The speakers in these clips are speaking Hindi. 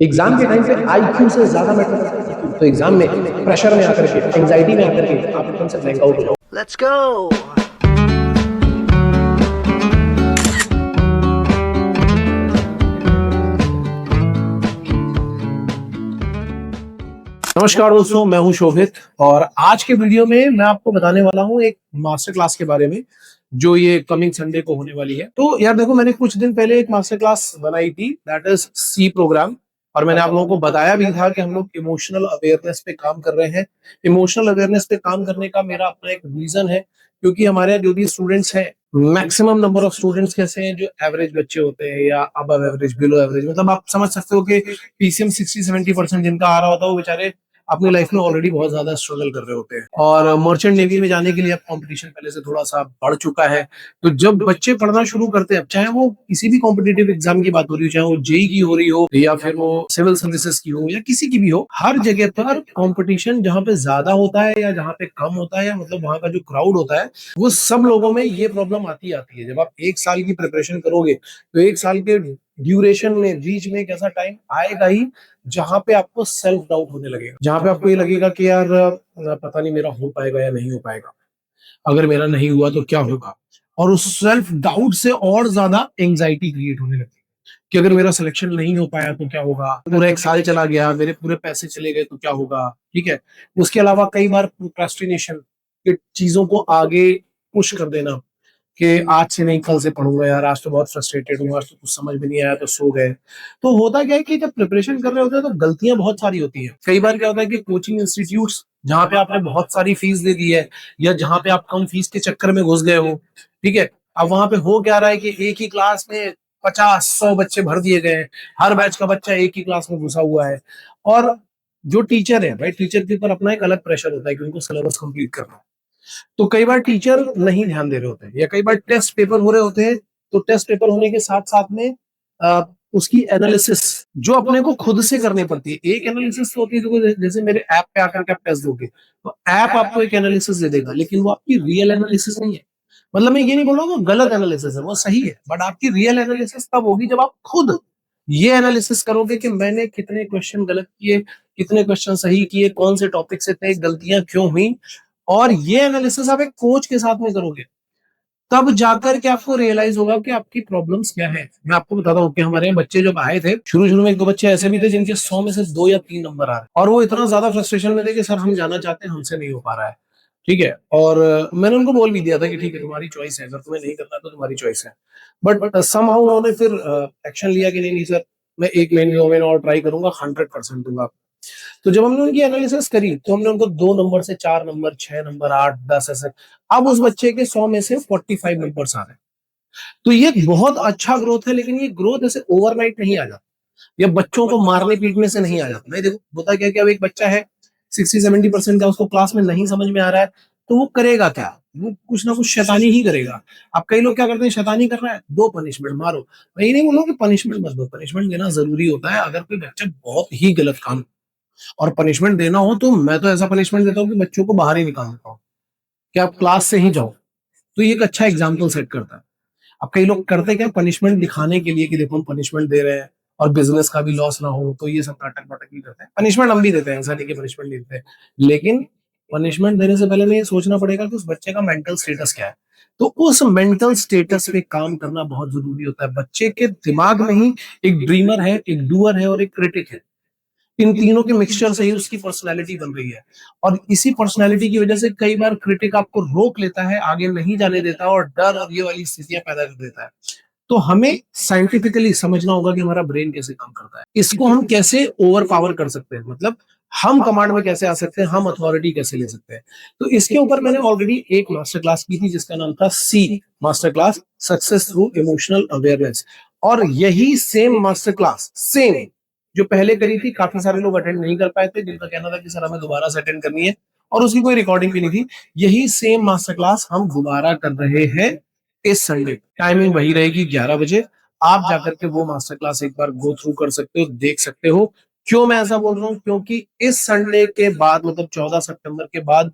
एग्जाम के टाइम पे आईक्यू से ज्यादा मैटर करता है EQ। तो एग्जाम में प्रेशर में आकर के, एंजाइटी में आकर के आप एकदम से ब्लैंक आउट हो जाओ। Let's go! नमस्कार दोस्तों, मैं हूं शोभित और आज के वीडियो में मैं आपको बताने वाला हूं एक मास्टर क्लास के बारे में जो ये कमिंग संडे को होने वाली है। तो यार देखो, मैंने कुछ दिन पहले एक मास्टर क्लास बनाई थी, दैट इज सी प्रोग्राम। और मैंने आप लोगों को बताया भी था कि हम लोग इमोशनल अवेयरनेस पे काम कर रहे हैं। इमोशनल अवेयरनेस पे काम करने का मेरा अपना एक रीजन है, क्योंकि हमारे यहाँ जो भी स्टूडेंट्स हैं, मैक्सिमम नंबर ऑफ स्टूडेंट्स कैसे हैं जो एवरेज बच्चे होते हैं या अबव एवरेज, बिलो एवरेज, मतलब आप समझ सकते हो कि पीसीएम 60-70% जिनका आ रहा होता है वो बेचारे अपनी लाइफ में ऑलरेडी बहुत ज्यादा स्ट्रगल कर रहे होते हैं। और मर्चेंट नेवी में जाने के लिए अब कंपटीशन पहले से थोड़ा सा बढ़ चुका है। तो जब बच्चे पढ़ना शुरू करते हैं, चाहे वो किसी भी कॉम्पिटिटिव एग्जाम की बात हो रही हो, चाहे वो जेई की हो रही हो या फिर वो सिविल सर्विसेज की हो या किसी की भी हो, हर जगह पर कंपटीशन जहाँ पे ज्यादा होता है या जहाँ पे कम होता है, या मतलब वहाँ का जो क्राउड होता है, वो सब लोगों में ये प्रॉब्लम आती आती है। जब आप एक साल की प्रिपरेशन करोगे तो एक साल के ड्यूरेशन में, बीच में एक ऐसा टाइम आएगा ही जहां पे आपको सेल्फ डाउट होने लगेगा, जहां पे आपको ये लगेगा कि यार पता नहीं मेरा हो पाएगा या नहीं हो पाएगा, अगर मेरा नहीं हुआ तो क्या होगा। और उस सेल्फ डाउट से और ज्यादा एंजाइटी क्रिएट होने लगती है कि अगर मेरा सिलेक्शन नहीं हो पाया तो क्या होगा, पूरा एक साल चला गया, मेरे पूरे पैसे चले गए तो क्या होगा। ठीक है। उसके अलावा कई बार प्रोक्रेस्टिनेशन, चीजों को आगे पुश कर देना कि आज से नहीं कल से पढ़ूंगा, यार आज तो बहुत फ्रस्ट्रेटेड हूँ, आज तो कुछ समझ में नहीं आया तो सो गए। तो होता क्या है कि जब प्रिपरेशन कर रहे होते हैं तो गलतियां बहुत सारी होती हैं। कई बार क्या होता है कि कोचिंग इंस्टीट्यूट्स जहाँ पे आपने बहुत सारी फीस दे दी है या जहाँ पे आप कम फीस के चक्कर में घुस गए हो, ठीक है, अब वहां पे हो क्या रहा है कि एक ही क्लास में 50-100 बच्चे भर दिए गए हैं, हर बैच का बच्चा एक ही क्लास में घुसा हुआ है। और जो टीचर है भाई, टीचर के ऊपर अपना एक अलग प्रेशर होता है कि उनको सिलेबस कंप्लीट करना है। तो कई बार टीचर नहीं ध्यान दे रहे होते हैं, या कई बार टेस्ट पेपर हो रहे होते हैं, तो टेस्ट पेपर होने के साथ साथ में उसकी एनालिसिस जो अपने को खुद से करनी पड़ती है। एक एनालिसिस तो होती है, देखो जैसे मेरे ऐप पे आकर के आप टेस्ट दोगे तो ऐप आपको एक एनालिसिस दे देगा, लेकिन वो आपकी रियल एनालिसिस नहीं है। मतलब मैं ये नहीं बोल रहा हूँ गलत एनालिसिस है, वो सही है, बट आपकी रियल एनालिसिस तब होगी जब आप खुद ये एनालिसिस करोगे कि मैंने कितने क्वेश्चन गलत किए, कितने क्वेश्चन सही किए, कौन से टॉपिक से थे, गलतियां क्यों हुई। और ये एनालिसिस आप एक कोच के साथ में करोगे, तब जाकर के आपको रियलाइज होगा कि आपकी प्रॉब्लम्स क्या है। मैं आपको बताता हूँ कि हमारे यहाँ बच्चे जब आए थे, शुरू शुरू में एक दो बच्चे ऐसे भी थे जिनके 100 में से 2 या 3 नंबर आ रहे, और वो इतना ज्यादा फ्रस्ट्रेशन में थे कि सर हम जाना चाहते हैं, हमसे नहीं हो पा रहा है। ठीक है। और मैंने उनको बोल भी दिया था कि ठीक है, तुम्हारी चॉइस है, अगर तुम्हें नहीं करना तो तुम्हारी चॉइस है। बट समहाउ उन्होंने फिर एक्शन लिया कि नहीं नहीं सर, मैं 1 महीने 2 महीने और ट्राई करूंगा, 100% दूंगा। तो जब हमने उनकी एनालिसिस करी तो हमने उनको 2 नंबर से 4 नंबर, 6 नंबर, 8, 10 ऐसे, अब उस बच्चे के 100 में से 45 नंबर आ रहे हैं। तो ये बहुत अच्छा ग्रोथ है, लेकिन ये ग्रोथ ऐसे ओवरनाइट नहीं आ जाता, ये बच्चों को मारने पीटने से नहीं आ जाता। नहीं, देखो होता क्या कि अब एक बच्चा है 60-70% का, उसको क्लास में नहीं समझ में आ रहा है, तो वो करेगा क्या, वो कुछ ना कुछ शैतानी ही करेगा। अब कई लोग क्या करते हैं, शैतानी कर रहा है, दो पनिशमेंट मारो। मैं ये नहीं बोलूँ कि पनिशमेंट मत दो, पनिशमेंट देना जरूरी होता है अगर कोई बच्चा बहुत ही गलत काम, और पनिशमेंट देना हो तो मैं तो ऐसा पनिशमेंट देता हूँ कि बच्चों को बाहर ही निकाल देता हूँ कि आप क्लास से ही जाओ। तो ये एक अच्छा एग्जाम्पल सेट करता है। अब कई लोग करते क्या, पनिशमेंट दिखाने के लिए कि देखो हम पनिशमेंट दे रहे हैं और बिजनेस का भी लॉस ना हो, तो ये सब नाटक नाटक ही करते हैं। पनिशमेंट हम भी देते हैं, ऐसा नहीं कि पनिशमेंट नहीं देते हैं, लेकिन पनिशमेंट देने से पहले में ये सोचना पड़ेगा कि उस बच्चे का मेंटल स्टेटस क्या है। तो उस मेंटल स्टेटस पे काम करना बहुत जरूरी होता है। बच्चे के दिमाग में ही एक ड्रीमर है, एक डूअर है और एक क्रिटिक है। इन तीनों के मिक्सचर से ही उसकी पर्सनैलिटी बन रही है। और इसी पर्सनैलिटी की वजह से कई बार क्रिटिक आपको रोक लेता है, आगे नहीं जाने देता, और डर और ये वाली स्थितियां पैदा कर देता है। तो हमें साइंटिफिकली समझना होगा कि हमारा ब्रेन कैसे काम करता है, इसको हम कैसे ओवर पावर कर सकते हैं, मतलब हम कमांड में कैसे आ सकते हैं, हम अथॉरिटी कैसे ले सकते हैं। तो इसके ऊपर मैंने ऑलरेडी एक मास्टर क्लास की थी जिसका नाम था सी master class, success through emotional awareness. और यही सेम मास्टर क्लास, सेम जो पहले करी थी, काफी सारे लोग अटेंड नहीं कर पाए थे, जिनका कहना था कि सर हमें दोबारा से अटेंड करनी है, और उसकी कोई रिकॉर्डिंग भी नहीं थी। यही सेम मास्टर क्लास हम दोबारा कर रहे हैं इस संडे। टाइमिंग वही रहेगी 11 बजे। आप जाकर के वो मास्टर क्लास एक बार गो थ्रू कर सकते हो, देख सकते हो। क्यों मैं ऐसा बोल रहा हूँ, क्योंकि इस संडे के बाद, मतलब 14 सितंबर के बाद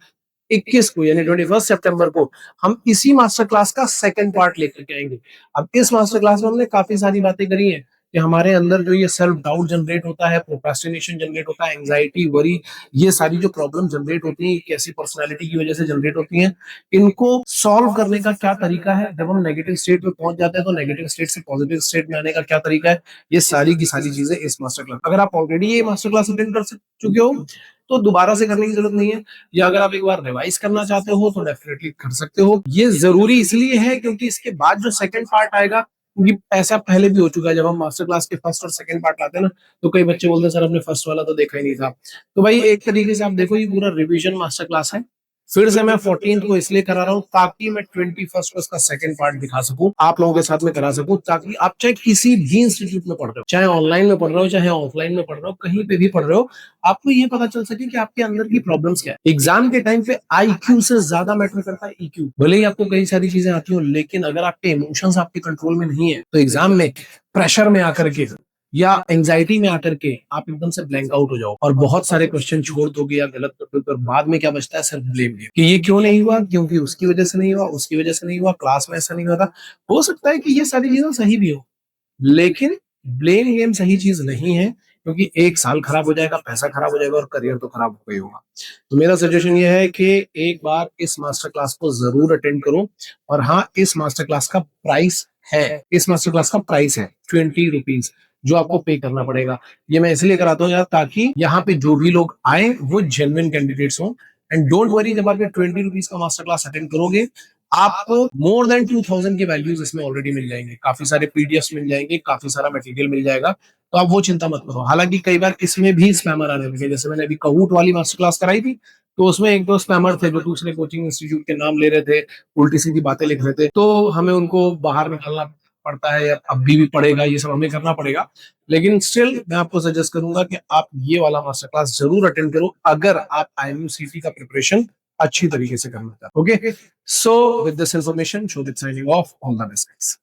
21 को, यानी 21 सितंबर को हम इसी मास्टर क्लास का सेकंड पार्ट लेकर के आएंगे। अब इस मास्टर क्लास में हमने काफी सारी बातें करी हैं कि हमारे अंदर जो ये सेल्फ डाउट जनरेट होता है, प्रोक्रास्टिनेशन जनरेट होता है, एंजाइटी, वरी, ये सारी जो प्रॉब्लम जनरेट होती है, कैसी पर्सनालिटी की वजह से जनरेट होती हैं, इनको सॉल्व करने का क्या तरीका है, जब हम नेगेटिव स्टेट में पहुंच जाते हैं तो नेगेटिव स्टेट से पॉजिटिव स्टेट में आने का क्या तरीका है, ये सारी की सारी चीजें इस मास्टर क्लास, अगर आप ऑलरेडी ये मास्टर क्लास अटेंड कर चुके हो तो दोबारा से करने की जरूरत नहीं है, या अगर आप एक बार रिवाइज करना चाहते हो तो डेफिनेटली कर सकते हो। ये जरूरी इसलिए है क्योंकि इसके बाद जो सेकंड पार्ट आएगा, ये ऐसा पहले भी हो चुका है, जब हम मास्टर क्लास के फर्स्ट और सेकंड पार्ट लाते हैं ना, तो कई बच्चे बोलते हैं सर हमने फर्स्ट वाला तो देखा ही नहीं था। तो भाई एक तरीके से आप देखो ये पूरा रिवीजन मास्टर क्लास है। फिर से मैं 14th को इसलिए करा रहा हूँ ताकि मैं 21st को इसका सेकंड पार्ट दिखा सकूं, आप लोगों के साथ में करा सकूं, ताकि आप चाहे किसी भी इंस्टीट्यूट में पढ़ रहे हो, चाहे ऑनलाइन में पढ़ रहे हो, चाहे ऑफलाइन में पढ़ रहे हो, कहीं पे भी पढ़ रहे हो, आपको ये पता चल सके कि आपके अंदर की प्रॉब्लम्स क्या है। एग्जाम के टाइम पे आईक्यू से ज्यादा मैटर करता है ईक्यू। भले ही आपको कई सारी चीजें आती हो, लेकिन अगर आपके इमोशंस आपके कंट्रोल में नहीं है तो एग्जाम में प्रेशर में आकर के या एंजाइटी में आकर के आप एकदम से ब्लैंक आउट हो जाओ और बहुत सारे क्वेश्चन छोड़ दोगे या गलत कर दोगे, और बाद में क्या बचता है, सिर्फ ब्लेम गेम कि ये क्यों नहीं हुआ, क्योंकि उसकी वजह से नहीं हुआ, उसकी वजह से नहीं हुआ, क्लास में ऐसा नहीं हुआ था। हो सकता है कि ये सारी चीजें सही भी हो, लेकिन ब्लेम गेम सही चीज नहीं है, क्योंकि एक साल खराब हो जाएगा, पैसा खराब हो जाएगा और करियर तो खराब हो गई होगा। तो मेरा सजेशन ये है कि एक बार इस मास्टर क्लास को जरूर अटेंड करो। और हाँ, इस मास्टर क्लास का प्राइस है, इस मास्टर क्लास का प्राइस है 20 रुपीज, जो आपको पे करना पड़ेगा। ये मैं इसलिए कराता हूँ यार, ताकि यहाँ पे जो भी लोग आए वो जेन्युइन कैंडिडेट्स हों। एंड डोंट वरी, जब आप ये 20 रुपीज का मास्टर क्लास अटेंड करोगे, आपको मोर देन 2000 के वैल्यूज इसमें ऑलरेडी मिल जाएंगे, काफी सारे पीडीएफ मिल जाएंगे, काफी सारा मटेरियल मिल जाएगा, तो आप वो चिंता मत करो। हालांकि कई बार इसमें भी स्पैमर आने लगे, जैसे मैंने अभी कहूट वाली मास्टर क्लास कराई थी, तो उसमें एक दो स्पैमर थे जो दूसरे कोचिंग इंस्टीट्यूट के नाम ले रहे थे, उल्टी सीधी बातें लिख रहे थे, तो हमें उनको बाहर निकालना पड़ता है, या अभी भी पड़ेगा, ये सब हमें करना पड़ेगा। लेकिन स्टिल मैं आपको सजेस्ट करूंगा कि आप ये वाला मास्टर क्लास जरूर अटेंड करो, अगर आप IMUCT का प्रिपरेशन अच्छी तरीके से करना चाहते हो। Okay, so with this information, Shobhit signing off, all the best.